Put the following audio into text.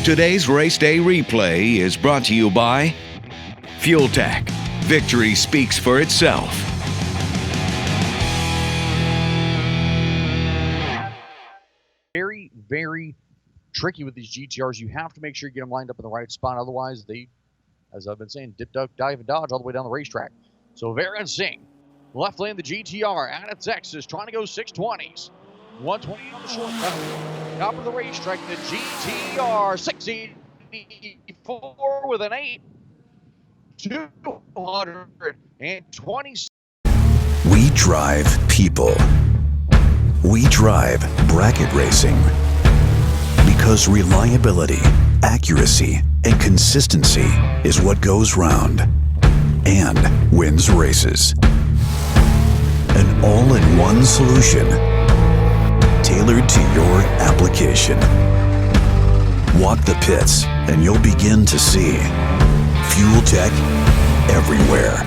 Today's race day replay is brought to you by Fuel Tech. Victory speaks for itself. Very, very tricky with these GTRs. You have to make sure you get them lined up in the right spot. Otherwise, they, as I've been saying, dip, duck, dive, and dodge all the way down the racetrack. So Viren Singh, left lane the GTR out of Texas, trying to go 620s. 120 on the shortcut. Top of the racetrack, the GTR 684 with an 8. 220. We drive people. We drive bracket racing. Because reliability, accuracy, and consistency is what goes round and wins races. An all-in-one solution tailored to your application. Walk the pits and you'll begin to see Fuel Tech everywhere.